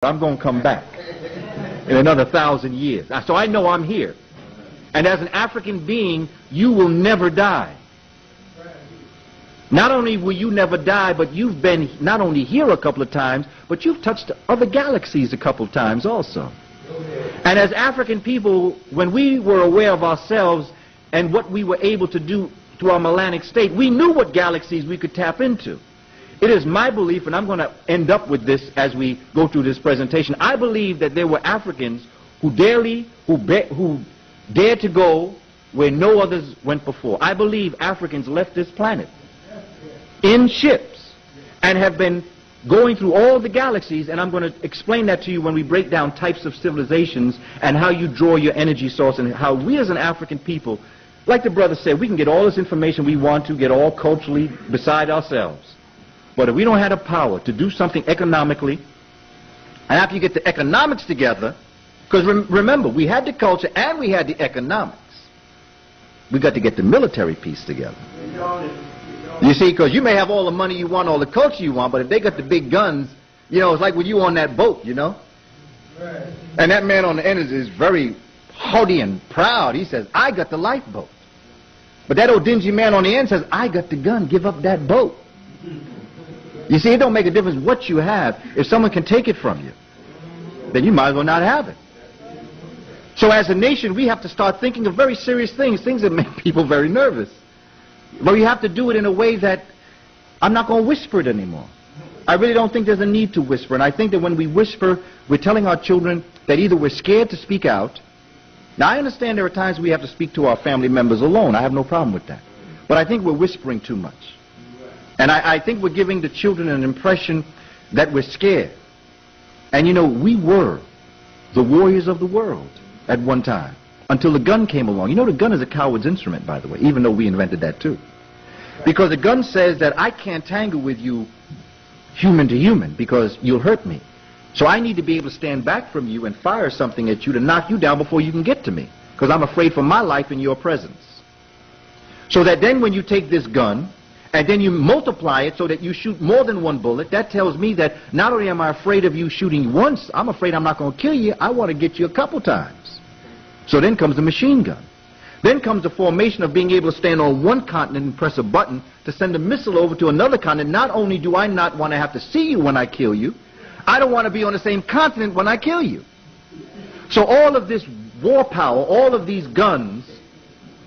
I'm going to come back in another 1,000 years. So I know I'm here. And as an African being, you will never die. Not only will you never die, but you've been not only here a couple of times, but you've touched other galaxies a couple of times also. And as African people, when we were aware of ourselves and what we were able to do to our melanic state, we knew what galaxies we could tap into. It is my belief, and I'm going to end up with this as we go through this presentation, I believe that there were Africans who dared to go where no others went before. I believe Africans left this planet in ships and have been going through all the galaxies, and I'm going to explain that to you when we break down types of civilizations and how you draw your energy source and how we as an African people, like the brother said, we can get all this information we want to, get all culturally beside ourselves. But if we don't have the power to do something economically, and after you get the economics together, because remember, we had the culture and we had the economics, we got to get the military piece together. You see, because you may have all the money you want, all the culture you want, but if they got the big guns, you know, it's like when you on that boat, you know. Right. And that man on the end is very haughty and proud. He says, I got the lifeboat. But that old dingy man on the end says, I got the gun, give up that boat. You see, it don't make a difference what you have. If someone can take it from you, then you might as well not have it. So as a nation, we have to start thinking of very serious things that make people very nervous. But we have to do it in a way that I'm not going to whisper it anymore. I really don't think there's a need to whisper. And I think that when we whisper, we're telling our children that either we're scared to speak out. Now, I understand there are times we have to speak to our family members alone. I have no problem with that. But I think we're whispering too much. And I think we're giving the children an impression that we're scared. And, you know, we were the warriors of the world at one time, until the gun came along. You know, the gun is a coward's instrument, by the way, even though we invented that too. Because the gun says that I can't tangle with you human to human because you'll hurt me. So I need to be able to stand back from you and fire something at you to knock you down before you can get to me, because I'm afraid for my life in your presence. So that then when you take this gun and then you multiply it so that you shoot more than one bullet, that tells me that not only am I afraid of you shooting once, I'm afraid I'm not going to kill you, I want to get you a couple times. So then comes the machine gun. Then comes the formation of being able to stand on one continent and press a button to send a missile over to another continent. Not only do I not want to have to see you when I kill you, I don't want to be on the same continent when I kill you. So all of this war power, all of these guns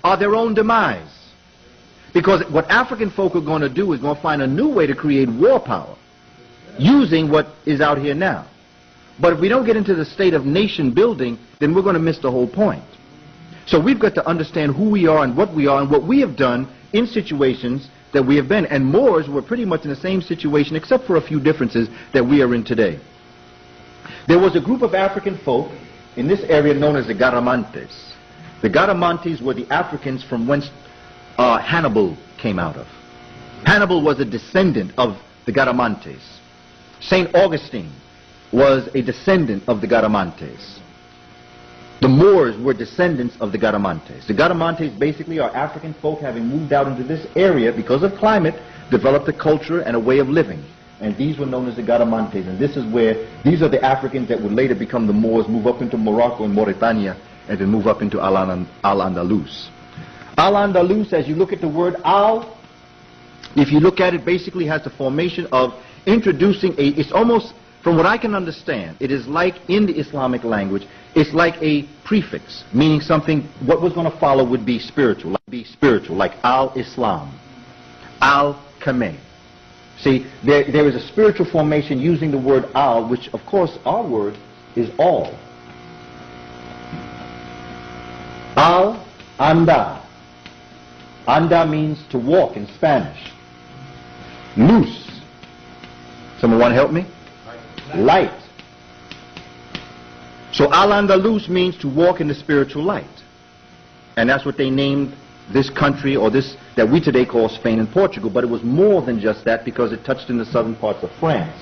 are their own demise. Because what African folk are going to do is going to find a new way to create war power using what is out here now. But if we don't get into the state of nation building, then we're going to miss the whole point. So we've got to understand who we are and what we are and what we have done in situations that we have been. And Moors were pretty much in the same situation except for a few differences that we are in today. There was a group of African folk in this area known as the Garamantes. The Garamantes were the Africans from whence Hannibal came out of. Hannibal was a descendant of the Garamantes. St. Augustine was a descendant of the Garamantes. The Moors were descendants of the Garamantes. The Garamantes basically are African folk having moved out into this area because of climate, developed a culture and a way of living. And these were known as the Garamantes. And this is where, these are the Africans that would later become the Moors, move up into Morocco and Mauritania, and then move up into Al-Andalus. Al-Andalus, as you look at the word Al, if you look at it, basically has the formation of introducing it's almost, from what I can understand, it is like in the Islamic language, it's like a prefix, meaning something, what was going to follow would be spiritual, like Al-Islam, Al-Kameh. See, there is a spiritual formation using the word Al, which of course our word is all. Al-Anda. Anda means to walk in Spanish. Luz. Someone want to help me? Light. So Al-Andalus means to walk in the spiritual light. And that's what they named this country, or this that we today call Spain and Portugal. But it was more than just that, because it touched in the southern parts of France.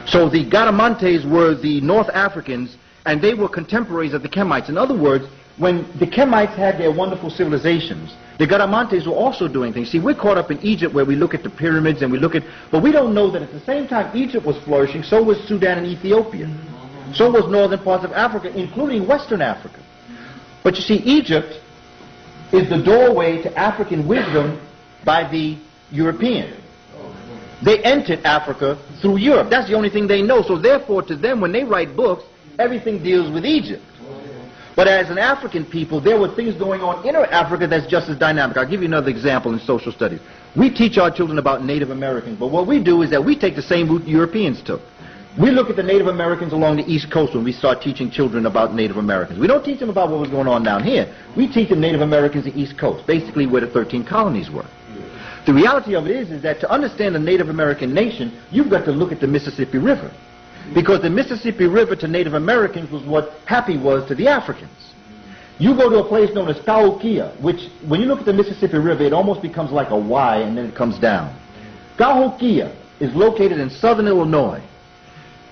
So the Garamantes were the North Africans, and they were contemporaries of the Kemites. In other words, when the Kemites had their wonderful civilizations, the Garamantes were also doing things. See, we're caught up in Egypt where we look at the pyramids and we look at, but we don't know that at the same time Egypt was flourishing, so was Sudan and Ethiopia. So was northern parts of Africa, including Western Africa. But you see, Egypt is the doorway to African wisdom by the European. They entered Africa through Europe. That's the only thing they know. So therefore, to them, when they write books, everything deals with Egypt. But as an African people, there were things going on in Africa that's just as dynamic. I'll give you another example in social studies. We teach our children about Native Americans, but what we do is that we take the same route Europeans took. We look at the Native Americans along the East Coast when we start teaching children about Native Americans. We don't teach them about what was going on down here. We teach them Native Americans in the East Coast, basically where the 13 colonies were. The reality of it is that to understand a Native American nation, you've got to look at the Mississippi River. Because the Mississippi River to Native Americans was what Happy was to the Africans. You go to a place known as Cahokia, which, when you look at the Mississippi River, it almost becomes like a Y and then it comes down. Cahokia is located in southern Illinois.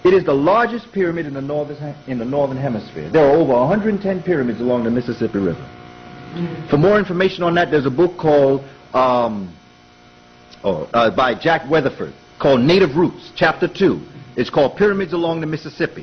It is the largest pyramid in the northern hemisphere. There are over 110 pyramids along the Mississippi River. For more information on that, there's a book called, by Jack Weatherford, called Native Roots, Chapter 2. It's called Pyramids Along the Mississippi.